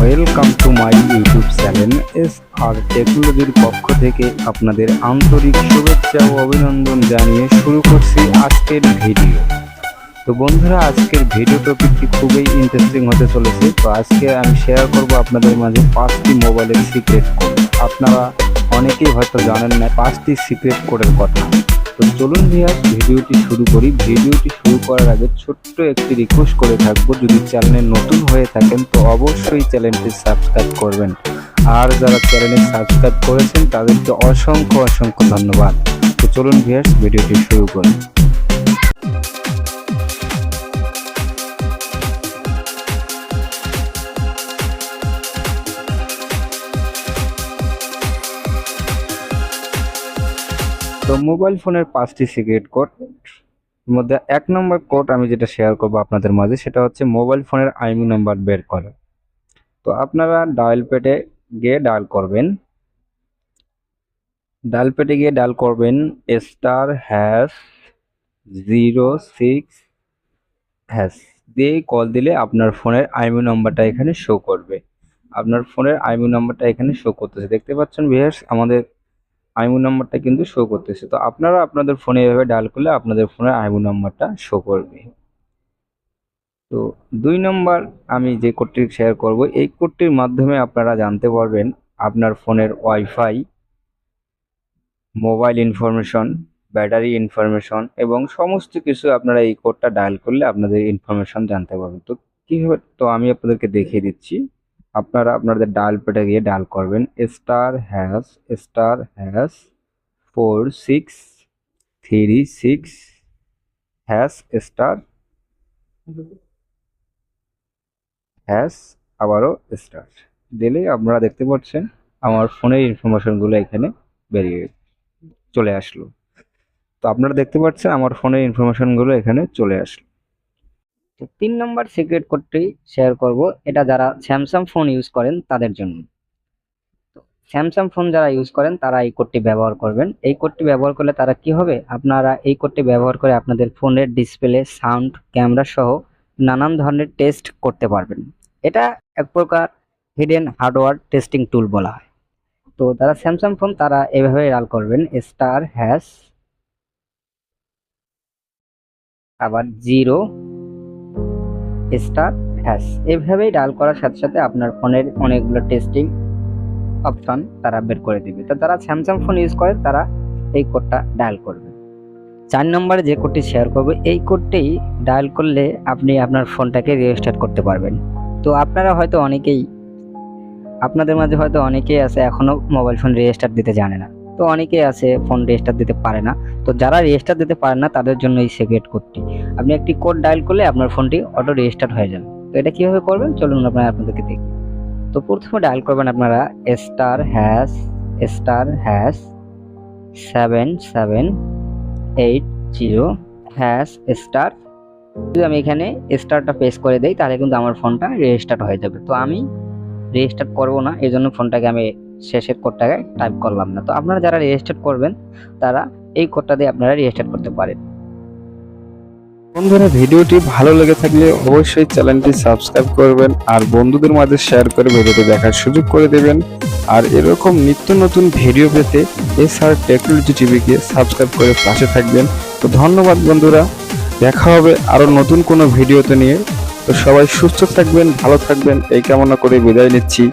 Welcome to my YouTube channel SR টেকনোলজির পক্ষ থেকে আপনাদের আন্তরিক শুভেচ্ছা ও অভিনন্দন জানিয়ে শুরু করছি আজকের ভিডিও। তো বন্ধুরা, আজকের ভিডিও টপিকটি খুবই ইন্টারেস্টিং হতে চলেছে। তো আজকে আমি শেয়ার করব আপনাদের মাঝে 5টি মোবাইলের সিক্রেট কোড। আপনারা অনেকেই হয়তো জানেন না 5টি সিক্রেট কোডের কথা। তো চলুন ভিডিওটি শুরু করি। ভিডিওটি শুরু করার আগে ছোট্ট একটি রিকোয়েস্ট করে থাকবো, যদি চ্যানেলে নতুন হয়ে থাকেন তো অবশ্যই চ্যানেলটি সাবস্ক্রাইব করবেন। আর যারা চ্যানেলে সাবস্ক্রাইব করেছেন তাদেরকে অসংখ্য ধন্যবাদ। তো চলুন ভিডিওটি শুরু করি। তো মোবাইল ফোনের 5টি সিক্রেট কোড মধ্যে 1 নম্বর কোড আমি যেটা শেয়ার করব আপনাদের মাঝে, সেটা হচ্ছে মোবাইল ফোনের আইএমইউ নাম্বার বের করা। তো আপনারা ডায়াল প্যাডে গিয়ে ডায়াল করবেন *#06# দিয়ে কল দিলে আপনার ফোনের আইএমইউ নাম্বারটা এখানে শো করবে। আপনার ফোনের আইএমইউ নাম্বারটা এখানে শো করতেছে, দেখতে পাচ্ছেন ভিউয়ার্স, আমাদের আইএমইউ নাম্বারটা কিন্তু শো করতেছে। তো আপনারা আপনাদের ফোনে এভাবে ডায়াল করলে আপনাদের ফোনের আইএমইউ নাম্বারটা শো করবে। তো 2 নম্বর আমি যে কোডটি শেয়ার করব, এই কোডটির মাধ্যমে আপনারা জানতে পারবেন আপনার ফোনের wifi, mobile information, battery information এবং সমস্ত কিছু আপনারা এই কোডটা ডায়াল করলে আপনাদের ইনফরমেশন জানতে পারবেন। তো কীভাবে, তো আমি আপনাদেরকে দেখিয়ে দিচ্ছি। আপনারা আপনাদের ডায়াল প্যাডে গিয়ে ডায়াল করবেন *4636# আবারও স্টার দিলেই আপনারা দেখতে পাচ্ছেন আমার ফোনের ইনফরমেশনগুলো এখানে বেরিয়ে চলে আসলো। তো আপনারা দেখতে পাচ্ছেন আমার ফোনের ইনফরমেশনগুলো এখানে চলে আসলো। তো 3 নম্বর সিক্রেট কোডটি শেয়ার করব, এটা যারা স্যামসাং ফোন ইউজ করেন তাদের জন্য। তো স্যামসাং ফোন যারা ইউজ করেন তারা এই কোডটি ব্যবহার করবেন। এই কোডটি ব্যবহার করলে তারা কি হবে, আপনারা এই কোডটি ব্যবহার করে আপনাদের ফোনের ডিসপ্লে, সাউন্ড, ক্যামেরা সহ নানান ধরনের টেস্ট করতে পারবেন। এটা এক প্রকার হিডেন হার্ডওয়্যার টেস্টিং টুল বলা হয়। তো যারা স্যামসাং ফোন তারা এভাবে ডায়াল করবেন *0*# এভাবেই ডায়াল করার সাথে সাথে আপনার ফোনের অনেকগুলো টেস্টিং অপশন তারা বের করে দিবে। তো যারা স্যামসাং ফোন ইউজ করে তারা এই কোডটা ডায়াল করবে। 4 নম্বরে যে কোডটি শেয়ার করবে, এই কোডটি ডায়াল করলে আপনি আপনার ফোনটাকে রিস্টার্ট করতে পারবেন। তো আপনারা হয়তো আপনাদের মাঝে হয়তো অনেকেই আছে এখনো মোবাইল ফোন রিস্টার্ট দিতে জানে না। তো অনেকেই আছে ফোন রিস্টার্ট দিতে পারে না। তো যারা রিস্টার্ট দিতে পারে না তাদের জন্য এই সিক্রেট কোডটি। আপনি একটি কোড ডায়াল করলে আপনার ফোনটি অটো রিস্টার্ট হয়ে যাবে। তো এটা কিভাবে করবেন চলুন আপনাদেরকে দেখি। তো প্রথমে ডায়াল করবেন আপনারা *#7780#*। যদি আমি এখানে স্টারটা প্রেস করে দেই তাহলে কিন্তু আমার ফোনটা রিস্টার্ট হয়ে যাবে। তো আমি রিস্টার্ট করব না, এই জন্য ফোনটাকে আমি শেষের কোডটাকে টাইপ করলাম না। তো আপনারা যারা রিস্টার্ট করবেন তারা এই কোডটা দিয়ে আপনারা রিস্টার্ট করতে পারেন। বন্ধুরা, ভিডিওটি ভালো লেগে থাকলে অবশ্যই চ্যানেলটি সাবস্ক্রাইব করবেন আর বন্ধুদের মাঝে শেয়ার করে ভিডিওটি দেখার সুযোগ করে দেবেন। আর এরকম নিত্য নতুন ভিডিও পেতে SR টেকনোলজি টিভিকে সাবস্ক্রাইব করে পাশে থাকবেন। তো ধন্যবাদ বন্ধুরা, দেখা হবে আরো নতুন কোনো ভিডিওতে নিয়ে। তো সবাই সুস্থ থাকবেন, ভালো থাকবেন এই কামনা করে বিদায় নিচ্ছি।